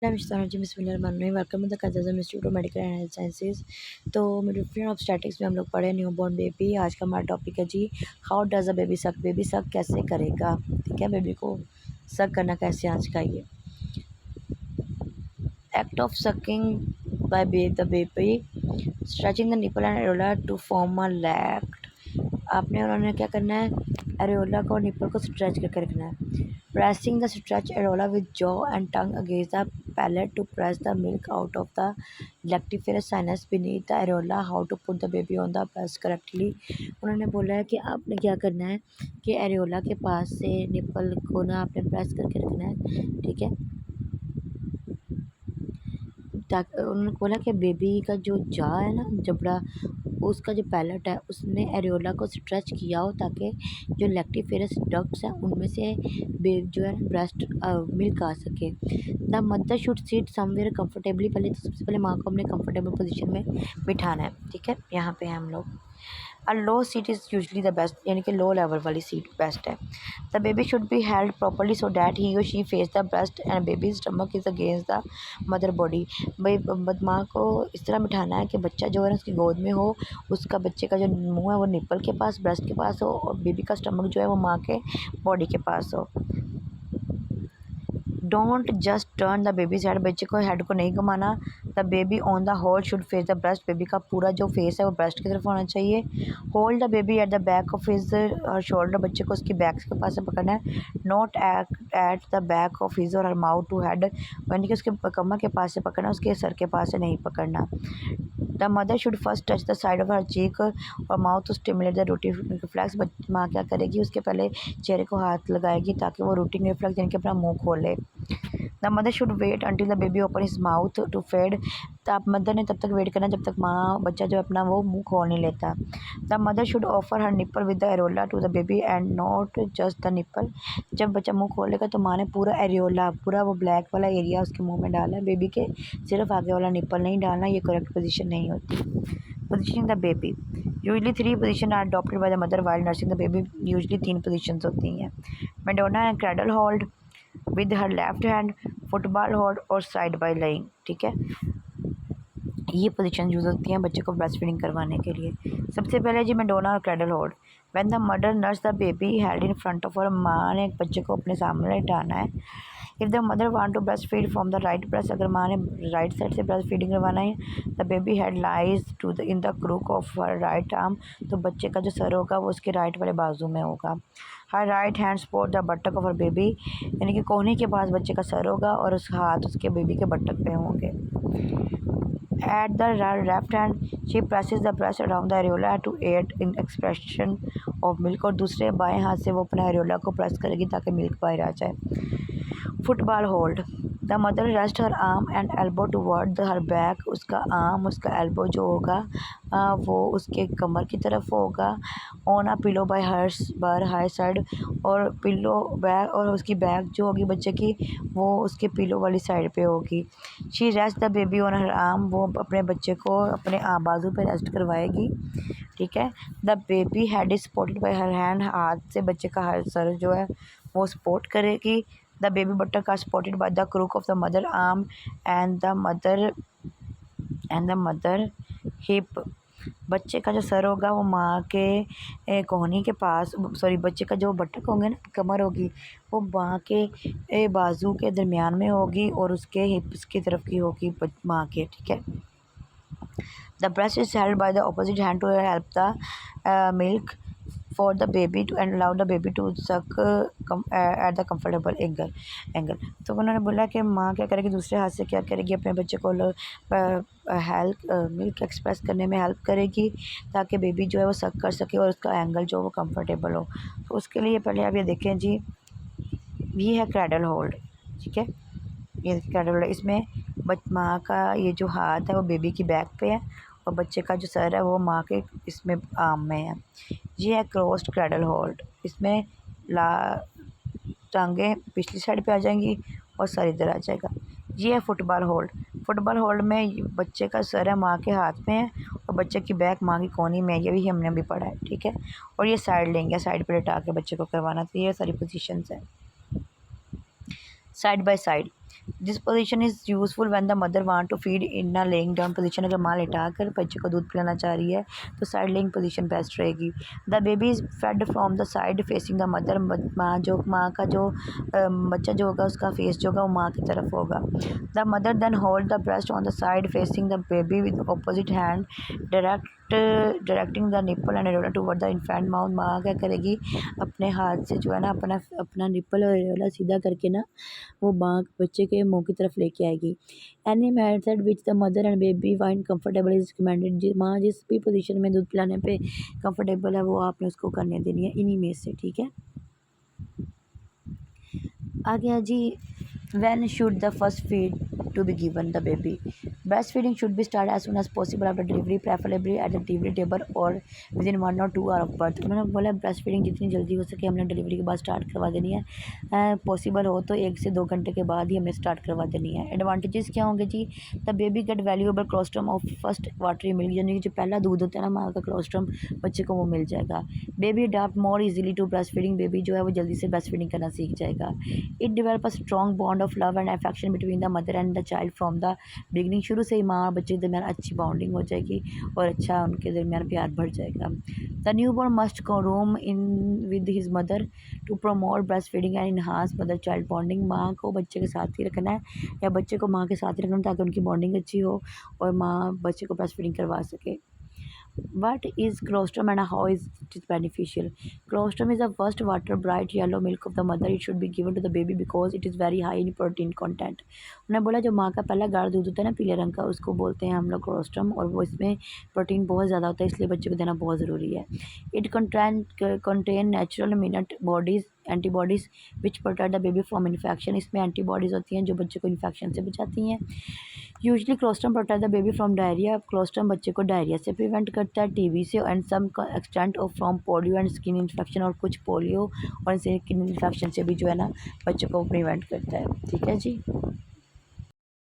Welcome the Kazam institute of medical and health sciences. तो मेरे friend of statics में हम लोग पढ़े न्यू बॉर्न बेबी। आज का हमारा टॉपिक है जी, हाउ डज़ अ बेबी सक। बेबी सक कैसे करेगा, ठीक है, बेबी को सक करना कैसे आज का ये act of sucking by the baby, stretching the nipple and areola to form a lact. आपने उन्होंने क्या करना है, एरोला को निपल को स्ट्रेच करके रखना है। Pressing the stretch areola with jaw and tongue against the palate to press the milk out of the lactiferous sinus beneath the areola. How to put the baby on the breast correctly. उन्होंने बोला है कि आपने क्या करना है कि एरोला के पास से निपल को ना आपने प्रेस करके रखना है, ठीक है। उन्होंने बोला कि बेबी का जो जा है ना, जबड़ा, उसका जो पैलेट है उसने एरियोला को स्ट्रेच किया हो ताकि जो लैक्टिफेरस डक्ट्स हैं उनमें से जो है ब्रेस्ट मिल्क आ सके। The mother should seat somewhere comfortably. पहले तो सबसे पहले माँ को अपने कंफर्टेबल पोजीशन में बिठाना है, ठीक है। यहाँ पे हम लोग a low seat is usually the best, यानी कि लो लेवल वाली सीट बेस्ट है। The baby should be held properly so that he और she face the breast and baby stomach is against the mother body. भाई माँ को इस तरह बिठाना है कि बच्चा जो है ना उसकी गोद में हो, उसका बच्चे का जो मुंह है वो निपल के पास, ब्रेस्ट के पास हो, और बेबी का स्टमक जो है वो माँ के बॉडी के पास हो। Don't just turn the baby's head, बच्चे को हेड को नहीं घुमाना। The baby on the whole should face the breast, baby का पूरा जो फेस है वो ब्रेस्ट की तरफ होना चाहिए। Hold the baby at the back of his shoulder, बच्चे को उसकी बैक के पास से पकड़ना है। Not at the back of his और हर माउथ टू हेड, यानी कि उसके कमर के पास से पकड़ना, उसके सर के पास से नहीं पकड़ना। The mother should first touch the side of her cheek और mouth to stimulate the rooting reflex. माँ क्या करेगी, उसके पहले चेहरे को हाथ लगाएगी ताकि वो रूटिंग रिफ्लेक्स यानी कि अपना मुंह खोले। The mother should wait until the baby open his mouth to fed, तब मदर ने तब तक वेट करना जब तक बच्चा जो अपना वो मुंह खोल नहीं लेता। The mother should offer her nipple with the areola to the baby and not just the nipple. जब बच्चा मुंह खोलेगा तो माँ ने पूरा एरियोला, पूरा वो ब्लैक वाला एरिया उसके मुंह में डाला है, बेबी के सिर्फ आगे वाला निप्पल नहीं डालना, ये करेक्ट पोजीशन नहीं होती। Positioning the baby, usually 3 position are adopted by the mother while nursing the baby. Usually 3 positions होती हैं, Madonna and cradle hold with her left hand, football hold और साइड बाय लाइंग, ठीक है। ये position use होती हैं बच्चे को ब्रेस्ट फीडिंग करवाने के लिए। सबसे पहले जी मेडोना और cradle hold. When the mother nurse the baby held in front of her, माँ ने बच्चे को अपने सामने लेटाना है। If the mother want to breast feed from the right breast, अगर माँ ने राइट साइड से ब्रेस्ट फीडिंग करवाना है, the baby head lies to the in the crook of her right arm, तो बच्चे का जो सर होगा वो उसके राइट वाले बाजू में होगा। Her right hand support the buttock of her baby, यानी कि कोहनी के पास बच्चे का सर होगा और उसका हाथ उसके बेबी के बटक पे होंगे। At the left hand, she presses the breast around the areola to aid in expression of milk, और दूसरे बाएं हाथ से वो अपना एरियोला को प्रेस करेगी ताकि मिल्क बाहर आ जाए। Football hold, the mother rest her arm and elbow toward her back, उसका आर्म, उसका एल्बो जो होगा वो उसके कमर की तरफ होगा। On a pillow by hers bar high side, और पिलो बैक, और उसकी बैक जो होगी बच्चे की वो उसके पिलो वाली साइड पे होगी। She rest the baby on her arm, वो अपने बच्चे को अपने बाजू पे रेस्ट करवाएगी, ठीक है। The baby head is supported by her hand, हाथ से बच्चे का हर सर जो है वो सपोर्ट करेगी। The baby buttock are supported by the crook of the mother arm and the mother hip. बच्चे का जो सर होगा वो माँ के कोहनी के पास, सॉरी, बच्चे का जो बटक होंगे ना, कमर होगी, वो माँ के बाजू के दरमियान में होगी और उसके हिप्स की तरफ की होगी माँ के, ठीक है। The breast is held by the opposite hand to help the milk for the baby to and allow the baby to suck at the comfortable angle. तो उन्होंने बोला कि माँ क्या करेगी, दूसरे हाथ से क्या करेगी, अपने बच्चे को हेल्प मिल्क एक्सप्रेस करने में हेल्प करेगी ताकि बेबी जो है वो सक कर सके और उसका एंगल जो वो कंफर्टेबल हो। तो उसके लिए पहले आप ये देखें जी, ये है क्रैडल होल्ड, ठीक है। ये क्रैडल होल्ड, इसमें माँ का ये जो हाथ है वो बेबी की बैक पे है और बच्चे का जो सर है वो माँ के इसमें आर्म में है। ये है क्रॉस्ड क्रैडल होल्ड, इसमें टांगें पिछली साइड पे आ जाएंगी और सर इधर आ जाएगा। ये है फुटबॉल होल्ड। फुटबॉल होल्ड में बच्चे का सर है माँ के हाथ में है और बच्चे की बैक माँ की कोहनी में है, ये भी हमने भी पढ़ा है, ठीक है। और ये साइड लेंगे, साइड पे लेटा के बच्चे को करवाना, तो ये सारी पोजीशंस हैं। Side by side, this position is useful when the mother want to feed in a laying down position. अगर माँ लेटा कर बच्चे को दूध पिलाना चाह रही है तो साइड लेइंग पोजीशन बेस्ट रहेगी। The baby is fed from the side facing the mother. माँ का जो बच्चा जो होगा उसका फेस जो होगा वो माँ की तरफ होगा। The mother then hold the breast on the side facing the baby with opposite hand directing the nipple and areola toward the infant mouth. माँ क्या करेगी, अपने हाथ से जो है ना अपना अपना निप्पल और एरोला सीधा करके ना वो माँ बच्चे के मुंह की तरफ लेके आएगी। Any method which the mother and baby find comfortable is recommended. माँ जिस भी पोजीशन में दूध पिलाने पे कंफर्टेबल है वो आपने उसको करने देनी है इन्हीं में से, ठीक है। आ गया जी, when should the first feed to be given the baby? Breastfeeding should be started as soon as possible after delivery, preferably at the delivery table or within 1 or 2 hours of birth। उन्होंने बोला breast feeding जितनी जल्दी हो सके हमने delivery के बाद start करवा देनी है। पॉसिबल हो तो 1 से 2 घंटे के बाद ही हमें स्टार्ट करवा देनी है। एडवांटेजेस क्या होंगे जी, the baby get valuable colostrum of first watery milk, यानी कि जो पहला दूध होता है ना माँ का कोलोस्ट्रम बच्चे को वो मिल जाएगा। Baby adapt more easily to breast feeding, baby जो है वो जल्दी से ब्रेस्ट फीडिंग करना सीख जाएगा। It develop a strong bond of love and affection between the mother and the child from the beginning. शुरू से ही माँ और बच्चे के दरमियान अच्छी बॉन्डिंग हो जाएगी और अच्छा उनके दरमियान प्यार बढ़ जाएगा। The newborn must go room in with his mother to promote breast feeding and enhance mother child bonding. माँ को बच्चे के साथ ही रखना है या बच्चे को माँ के साथ ही रखना है ताकि उनकी बॉन्डिंग अच्छी हो और माँ बच्चे को ब्रेस्ट फीडिंग करवा सके। What is colostrum and how is it beneficial? Colostrum is the first water bright yellow milk of the mother. It should be given to the baby because it is very high in protein content। उन्होंने बोला जो माँ का पहला गाढ़ा दूध होता है ना पीले रंग का उसको बोलते हैं हम लोग colostrum, और वो इसमें प्रोटीन बहुत ज़्यादा होता है इसलिए बच्चे को देना बहुत ज़रूरी है। It contain natural minute bodies antibodies which protect the baby from infection. इसमें एंटीबॉडीज़ होती हैं जो बच्चे को इन्फेक्शन से बचाती हैं। Usually colostrum protect the baby from diarrhoea. Colostrum बच्चे को डायरिया से प्रिवेंट करता है, टीबी से and some extent of from polio and skin infection, और कुछ पोलियो और स्किन इन्फेक्शन से भी जो है ना बच्चे को प्रिवेंट करता है, ठीक है जी।